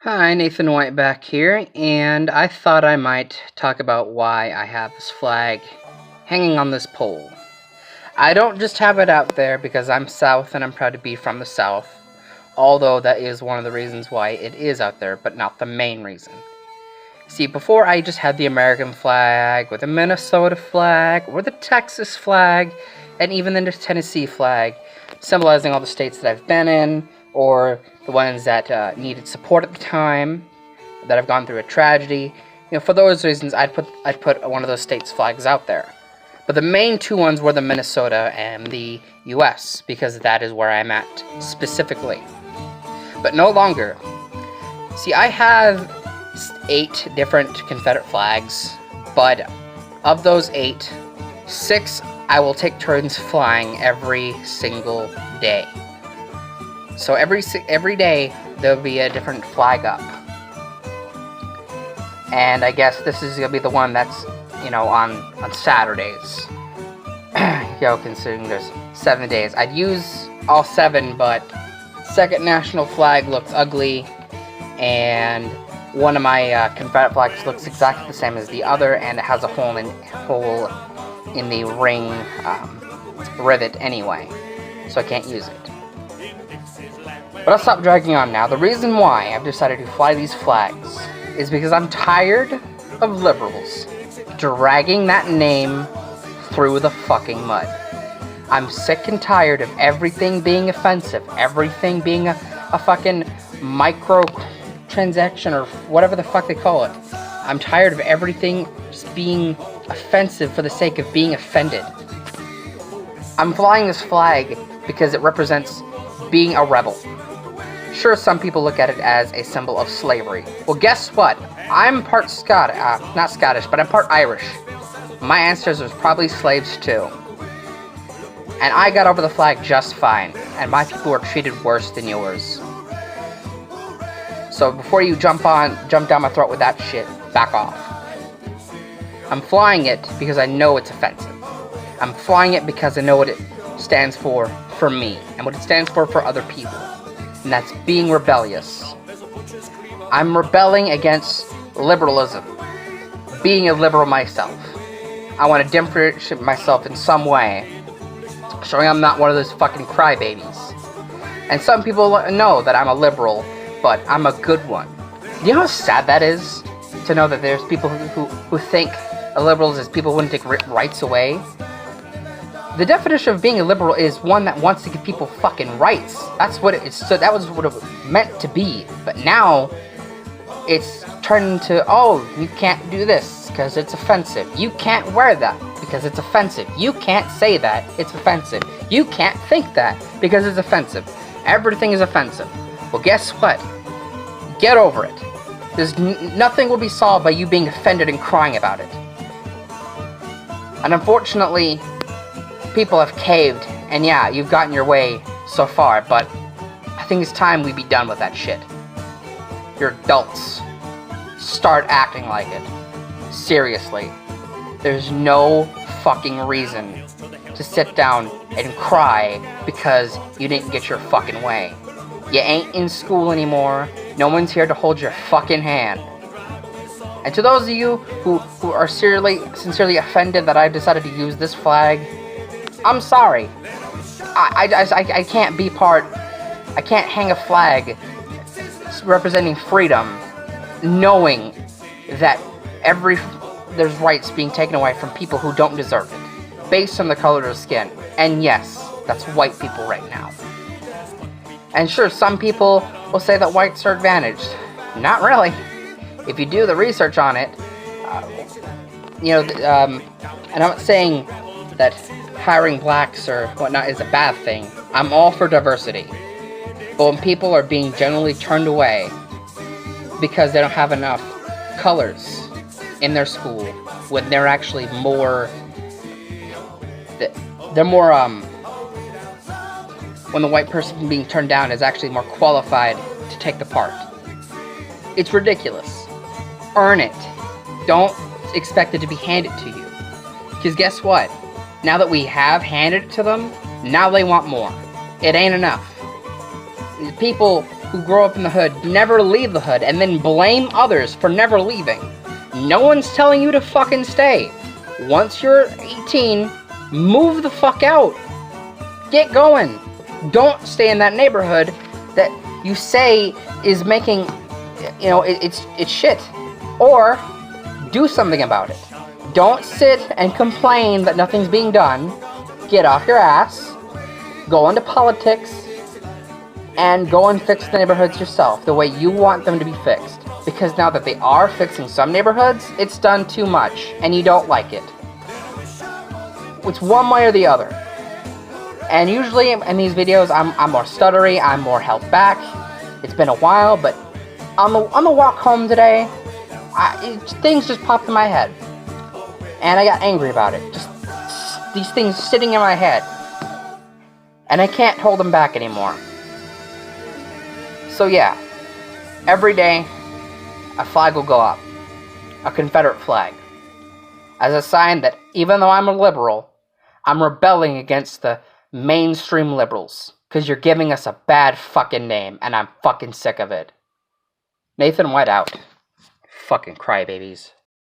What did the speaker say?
Hi, Nathan White back here, and I thought I might talk about why I have this flag hanging on this pole. I don't just have it out there because I'm South and I'm proud to be from the South, although that is one of the reasons why it is out there, but not the main reason. See, before I just had the American flag, or the Minnesota flag, or the Texas flag, and even the Tennessee flag, symbolizing all the states that I've been in, or the ones that needed support at the time, that have gone through a tragedy. For those reasons, I'd put one of those states' flags out there. But the main two ones were the Minnesota and the U.S., because that is where I'm at, specifically. But no longer. See, I have 8 different Confederate flags, but of those 8, 6 I will take turns flying every single day. So every day there'll be a different flag up. And I guess this is gonna be the one that's, on Saturdays. Considering there's 7 days. I'd use all 7, but second national flag looks ugly, and one of my Confederate flags looks exactly the same as the other, and it has a hole in the ring rivet anyway, so I can't use it. But I'll stop dragging on now. The reason why I've decided to fly these flags is because I'm tired of liberals dragging that name through the fucking mud. I'm sick and tired of everything being offensive, everything being a fucking micro transaction or whatever the fuck they call it. I'm tired of everything just being offensive for the sake of being offended. I'm flying this flag because it represents being a rebel. Sure, some people look at it as a symbol of slavery. Well, guess what? I'm part not Scottish, but I'm part Irish. My ancestors were probably slaves too. And I got over the flag just fine, and my people were treated worse than yours. So before you jump down my throat with that shit, back off. I'm flying it because I know it's offensive. I'm flying it because I know what it stands for me, and what it stands for other people. And that's being rebellious. I'm rebelling against liberalism. Being a liberal myself. I want to differentiate myself in some way, showing I'm not one of those fucking crybabies. And some people know that I'm a liberal, but I'm a good one. Do you know how sad that is? To know that there's people who think liberals is people who wouldn't take rights away? The definition of being a liberal is one that wants to give people fucking rights. That's what it's. So that was what it was meant to be. But now, it's turned into, oh, you can't do this because it's offensive. You can't wear that because it's offensive. You can't say that, it's offensive. You can't think that because it's offensive. Everything is offensive. Well, guess what? Get over it. Nothing will be solved by you being offended and crying about it. And unfortunately, people have caved, and yeah, you've gotten your way so far, but I think it's time we be done with that shit. You're adults. Start acting like it. Seriously. There's no fucking reason to sit down and cry because you didn't get your fucking way. You ain't in school anymore. No one's here to hold your fucking hand. And to those of you who are sincerely offended that I've decided to use this flag, I'm sorry. I can't be part. I can't hang a flag representing freedom, knowing that there's rights being taken away from people who don't deserve it, based on the color of their skin. And yes, that's white people right now. And sure, some people will say that whites are advantaged. Not really. If you do the research on it, and I'm not saying that hiring blacks or whatnot is a bad thing. I'm all for diversity. But when people are being generally turned away because they don't have enough colors in their school, when they're actually when the white person being turned down is actually more qualified to take the part. It's ridiculous. Earn it. Don't expect it to be handed to you. Because guess what? Now that we have handed it to them, now they want more. It ain't enough. People who grow up in the hood never leave the hood and then blame others for never leaving. No one's telling you to fucking stay. Once you're 18, move the fuck out. Get going. Don't stay in that neighborhood that you say is making, it's shit. Or do something about it. Don't sit and complain that nothing's being done. Get off your ass. Go into politics. And go and fix the neighborhoods yourself the way you want them to be fixed. Because now that they are fixing some neighborhoods, it's done too much, and you don't like it. It's one way or the other. And usually in these videos, I'm more stuttery, I'm more held back. It's been a while, but on the walk home today, things just popped in my head. And I got angry about it. Just these things sitting in my head. And I can't hold them back anymore. So yeah, every day, a flag will go up. A Confederate flag. As a sign that even though I'm a liberal, I'm rebelling against the mainstream liberals. Because you're giving us a bad fucking name, and I'm fucking sick of it. Nathan White out. Fucking crybabies.